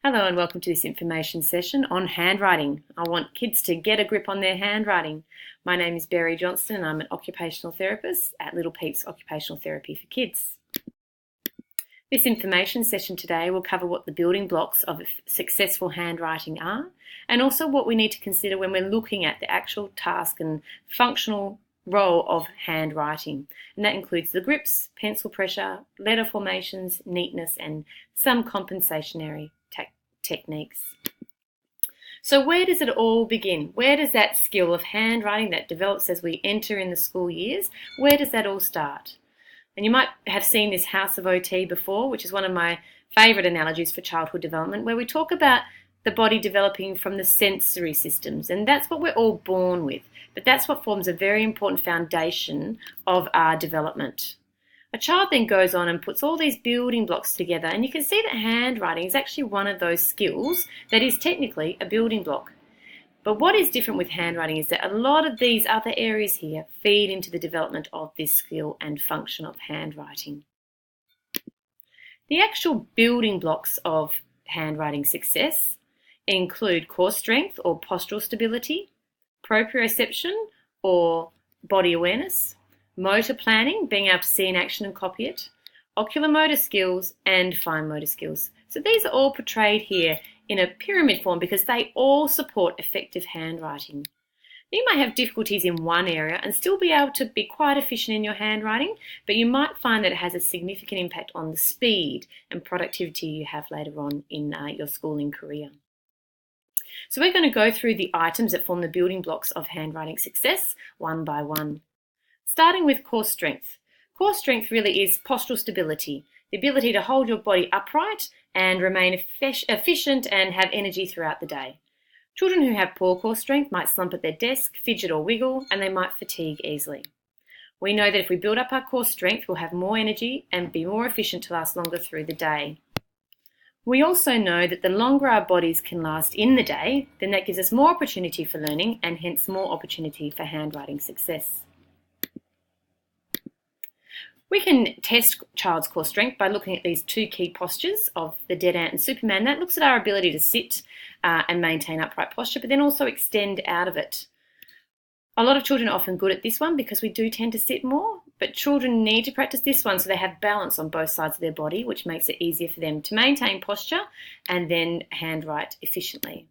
Hello and welcome to this information session on handwriting. I want kids to get a grip on their handwriting. My name is Berry Johnston and I'm an occupational therapist at Little Peeps Occupational Therapy for Kids. This information session today will cover what the building blocks of successful handwriting are and also what we need to consider when we're looking at the actual task and functional role of handwriting, and that includes the grips, pencil pressure, letter formations, neatness and some compensatory techniques. So where does it all begin? Where does that skill of handwriting that develops as we enter in the school years, where does that all start? And you might have seen this House of OT before, which is one of my favourite analogies for childhood development, where we talk about the body developing from the sensory systems, and that's what we're all born with, but that's what forms a very important foundation of our development. A child then goes on and puts all these building blocks together, and you can see that handwriting is actually one of those skills that is technically a building block. But what is different with handwriting is that a lot of these other areas here feed into the development of this skill and function of handwriting. The actual building blocks of handwriting success include core strength or postural stability, proprioception or body awareness, motor planning, being able to see in action and copy it, ocular motor skills and fine motor skills. So these are all portrayed here in a pyramid form because they all support effective handwriting. You might have difficulties in one area and still be able to be quite efficient in your handwriting, but you might find that it has a significant impact on the speed and productivity you have later on in your schooling career. So we're going to go through the items that form the building blocks of handwriting success one by one. Starting with core strength. Core strength really is postural stability, the ability to hold your body upright and remain efficient and have energy throughout the day. Children who have poor core strength might slump at their desk, fidget or wiggle, and they might fatigue easily. We know that if we build up our core strength, we'll have more energy and be more efficient to last longer through the day. We also know that the longer our bodies can last in the day, then that gives us more opportunity for learning and hence more opportunity for handwriting success. We can test child's core strength by looking at these two key postures of the dead ant and Superman. That looks at our ability to sit and maintain upright posture, but then also extend out of it. A lot of children are often good at this one because we do tend to sit more, but children need to practice this one so they have balance on both sides of their body, which makes it easier for them to maintain posture and then handwrite efficiently.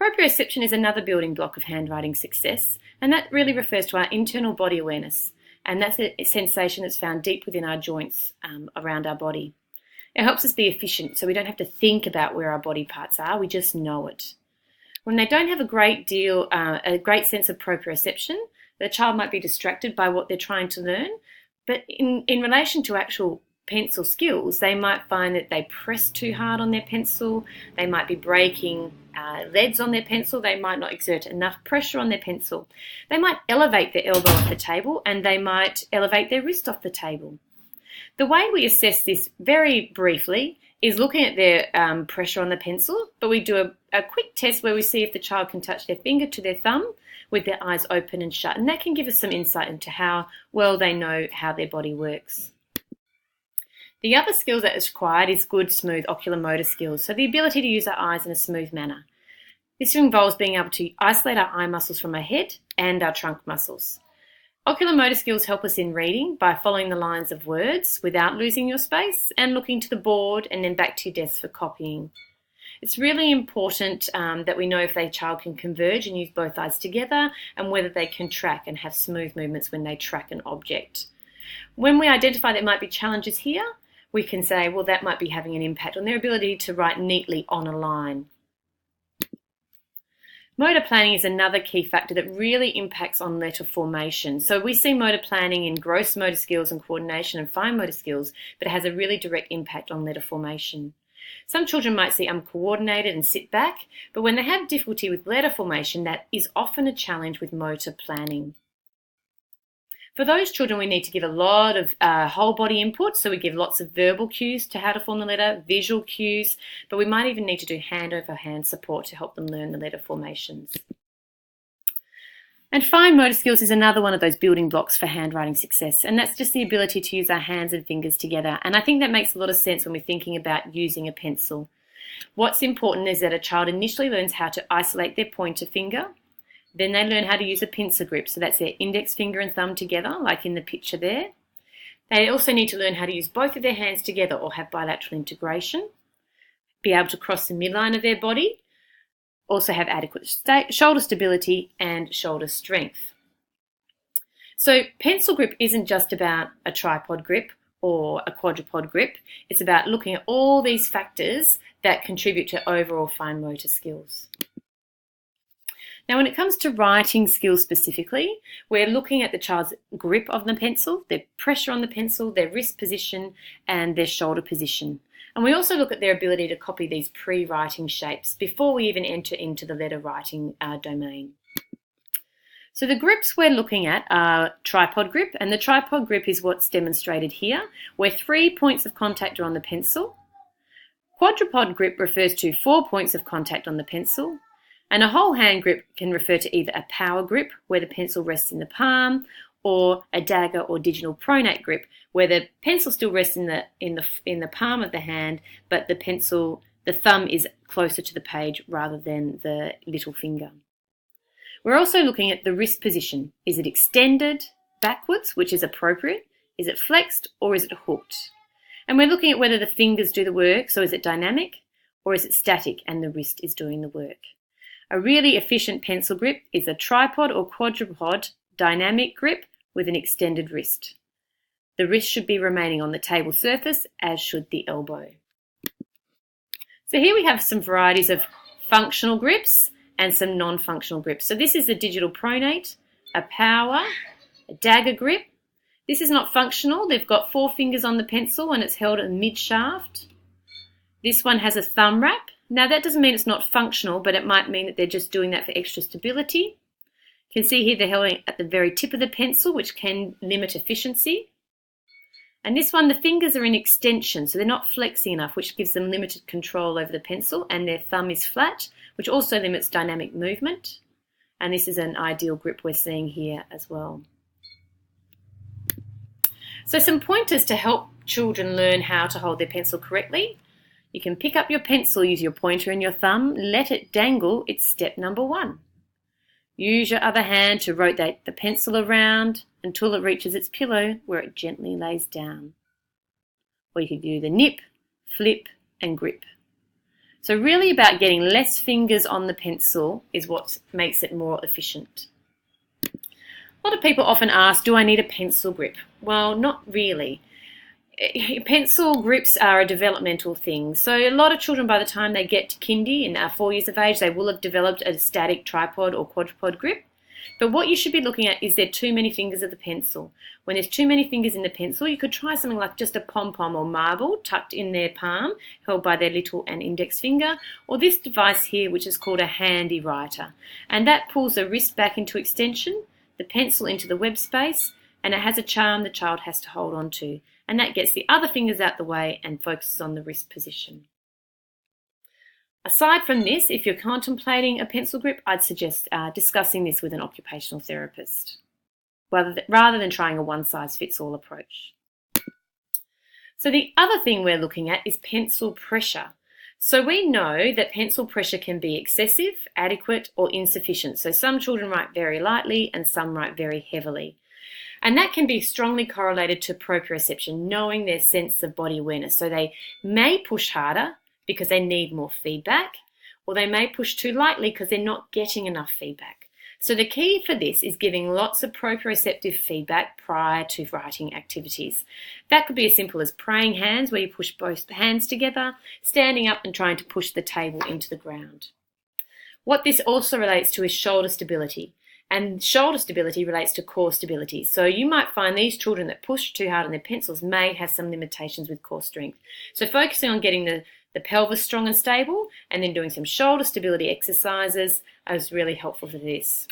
Proprioception is another building block of handwriting success, and that really refers to our internal body awareness. And that's a sensation that's found deep within our joints around our body. It helps us be efficient so we don't have to think about where our body parts are, we just know it. When they don't have a great sense of proprioception, the child might be distracted by what they're trying to learn, but in relation to actual pencil skills, they might find that they press too hard on their pencil, they might be breaking leads on their pencil, they might not exert enough pressure on their pencil. They might elevate their elbow off the table and they might elevate their wrist off the table. The way we assess this very briefly is looking at their pressure on the pencil, but we do a quick test where we see if the child can touch their finger to their thumb with their eyes open and shut, and that can give us some insight into how well they know how their body works. The other skill that is required is good, smooth ocular motor skills, so the ability to use our eyes in a smooth manner. This involves being able to isolate our eye muscles from our head and our trunk muscles. Ocular motor skills help us in reading by following the lines of words without losing your space and looking to the board and then back to your desk for copying. It's really important that we know if the child can converge and use both eyes together and whether they can track and have smooth movements when they track an object. When we identify there might be challenges here, we can say, well, that might be having an impact on their ability to write neatly on a line. Motor planning is another key factor that really impacts on letter formation. So we see motor planning in gross motor skills and coordination and fine motor skills, but it has a really direct impact on letter formation. Some children might see uncoordinated and sit back, but when they have difficulty with letter formation, that is often a challenge with motor planning. For those children, we need to give a lot of whole body input, so we give lots of verbal cues to how to form the letter, visual cues, but we might even need to do hand over hand support to help them learn the letter formations. And fine motor skills is another one of those building blocks for handwriting success, and that's just the ability to use our hands and fingers together. And I think that makes a lot of sense when we're thinking about using a pencil. What's important is that a child initially learns how to isolate their pointer finger. Then they learn how to use a pincer grip, so that's their index finger and thumb together, like in the picture there. They also need to learn how to use both of their hands together or have bilateral integration, be able to cross the midline of their body, also have adequate shoulder stability and shoulder strength. So pencil grip isn't just about a tripod grip or a quadrupod grip. It's about looking at all these factors that contribute to overall fine motor skills. Now, when it comes to writing skills specifically, we're looking at the child's grip of the pencil, their pressure on the pencil, their wrist position, and their shoulder position. And we also look at their ability to copy these pre-writing shapes before we even enter into the letter writing domain. So the grips we're looking at are tripod grip, and the tripod grip is what's demonstrated here, where 3 points of contact are on the pencil. Quadrupod grip refers to 4 points of contact on the pencil, and a whole hand grip can refer to either a power grip, where the pencil rests in the palm, or a dagger or digital pronate grip, where the pencil still rests in the palm of the hand, but the thumb is closer to the page rather than the little finger. We're also looking at the wrist position. Is it extended backwards, which is appropriate? Is it flexed or is it hooked? And we're looking at whether the fingers do the work, so is it dynamic or is it static and the wrist is doing the work? A really efficient pencil grip is a tripod or quadrupod dynamic grip with an extended wrist. The wrist should be remaining on the table surface, as should the elbow. So here we have some varieties of functional grips and some non-functional grips. So this is the digital pronate, a power, a dagger grip. This is not functional. They've got 4 fingers on the pencil and it's held at mid-shaft. This one has a thumb wrap. Now that doesn't mean it's not functional, but it might mean that they're just doing that for extra stability. You can see here they're held at the very tip of the pencil, which can limit efficiency. And this one, the fingers are in extension, so they're not flexing enough, which gives them limited control over the pencil, and their thumb is flat, which also limits dynamic movement. And this is an ideal grip we're seeing here as well. So some pointers to help children learn how to hold their pencil correctly. You can pick up your pencil, use your pointer and your thumb, let it dangle, it's step number 1. Use your other hand to rotate the pencil around until it reaches its pillow where it gently lays down. Or you could do the nip, flip and grip. So really about getting less fingers on the pencil is what makes it more efficient. A lot of people often ask, do I need a pencil grip? Well, not really. Pencil grips are a developmental thing. So a lot of children, by the time they get to kindy and are 4 years of age, they will have developed a static tripod or quadrupod grip. But what you should be looking at is there too many fingers of the pencil. When there's too many fingers in the pencil, you could try something like just a pom-pom or marble tucked in their palm, held by their little and index finger, or this device here, which is called a handy writer. And that pulls the wrist back into extension, the pencil into the web space, and it has a charm the child has to hold on to. And that gets the other fingers out the way and focuses on the wrist position. Aside from this, if you're contemplating a pencil grip, I'd suggest discussing this with an occupational therapist rather than trying a one-size-fits-all approach. So the other thing we're looking at is pencil pressure. So we know that pencil pressure can be excessive, adequate, or insufficient. So some children write very lightly and some write very heavily. And that can be strongly correlated to proprioception, knowing their sense of body awareness. So they may push harder because they need more feedback, or they may push too lightly because they're not getting enough feedback. So the key for this is giving lots of proprioceptive feedback prior to writing activities. That could be as simple as praying hands, where you push both hands together, standing up and trying to push the table into the ground. What this also relates to is shoulder stability. And shoulder stability relates to core stability. So you might find these children that push too hard on their pencils may have some limitations with core strength. So focusing on getting the pelvis strong and stable and then doing some shoulder stability exercises is really helpful for this.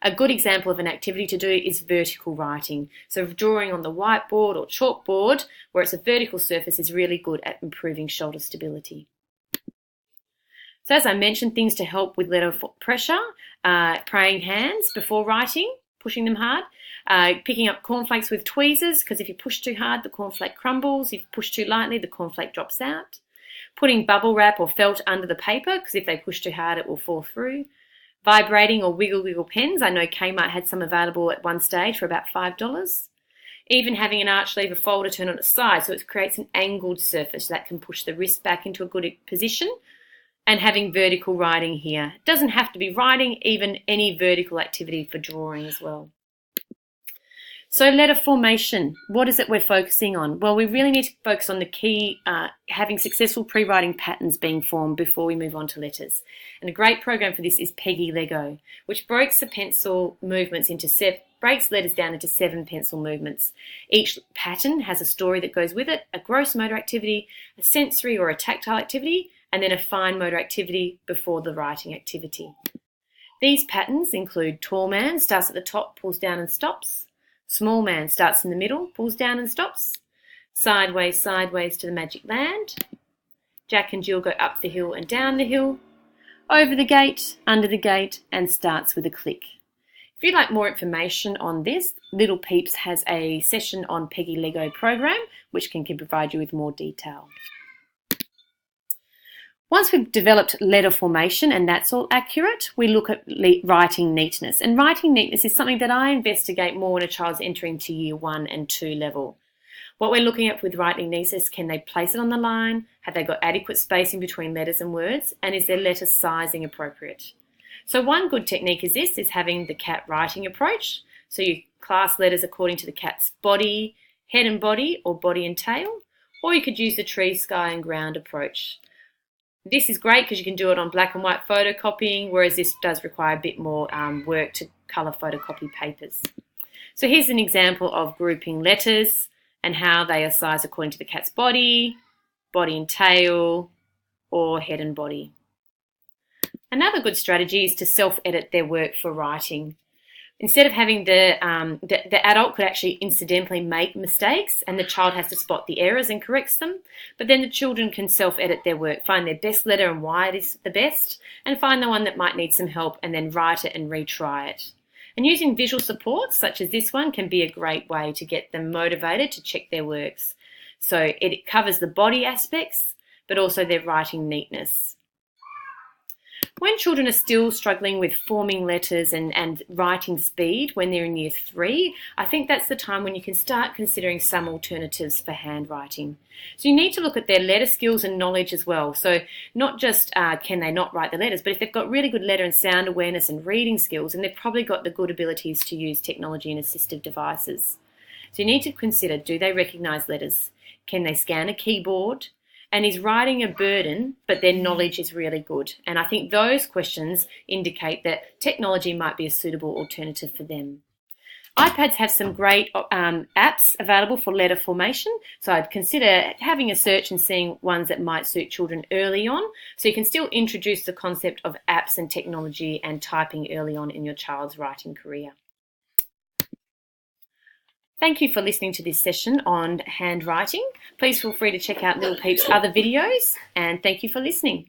A good example of an activity to do is vertical writing. So drawing on the whiteboard or chalkboard where it's a vertical surface is really good at improving shoulder stability. So as I mentioned, things to help with letter pressure, praying hands before writing, pushing them hard, picking up cornflakes with tweezers, because if you push too hard, the cornflake crumbles. If you push too lightly, the cornflake drops out. Putting bubble wrap or felt under the paper, because if they push too hard it will fall through. Vibrating or wiggle pens. I know Kmart had some available at one stage for about $5. Even having an arch lever folder turn on its side so it creates an angled surface that can push the wrist back into a good position. And having vertical writing here. It doesn't have to be writing, even any vertical activity for drawing as well. So letter formation, what is it we're focusing on? Well, we really need to focus on the key, having successful pre-writing patterns being formed before we move on to letters. And a great program for this is Peggy Lego, which breaks the pencil movements breaks letters down into 7 pencil movements. Each pattern has a story that goes with it, a gross motor activity, a sensory or a tactile activity, and then a fine motor activity before the writing activity. These patterns include tall man, starts at the top, pulls down and stops. Small man starts in the middle, pulls down and stops. Sideways to the magic land. Jack and Jill go up the hill and down the hill. Over the gate, under the gate, and starts with a click. If you'd like more information on this, Little Peeps has a session on Peggy Lego program, which can provide you with more detail. Once we've developed letter formation and that's all accurate, we look at writing neatness. And writing neatness is something that I investigate more when a child's entering to year 1 and 2 level. What we're looking at with writing neatness, can they place it on the line? Have they got adequate spacing between letters and words? And is their letter sizing appropriate? So one good technique is having the cat writing approach. So you class letters according to the cat's body, head and body, or body and tail. Or you could use the tree, sky and ground approach. This is great because you can do it on black and white photocopying, whereas this does require a bit more work to colour photocopy papers. So here's an example of grouping letters and how they are sized according to the cat's body, body and tail, or head and body. Another good strategy is to self-edit their work for writing. Instead of having the adult could actually incidentally make mistakes and the child has to spot the errors and corrects them, but then the children can self-edit their work, find their best letter and why it is the best, and find the one that might need some help and then write it and retry it. And using visual supports such as this one can be a great way to get them motivated to check their works. So it covers the body aspects, but also their writing neatness. When children are still struggling with forming letters and writing speed when they're in year 3, I think that's the time when you can start considering some alternatives for handwriting. So you need to look at their letter skills and knowledge as well. So not just can they not write the letters, but if they've got really good letter and sound awareness and reading skills, and they've probably got the good abilities to use technology and assistive devices. So you need to consider, do they recognise letters? Can they scan a keyboard? And is writing a burden, but their knowledge is really good? And I think those questions indicate that technology might be a suitable alternative for them. iPads have some great apps available for letter formation, so I'd consider having a search and seeing ones that might suit children early on, so you can still introduce the concept of apps and technology and typing early on in your child's writing career. Thank you for listening to this session on handwriting. Please feel free to check out Little Peep's other videos, and thank you for listening.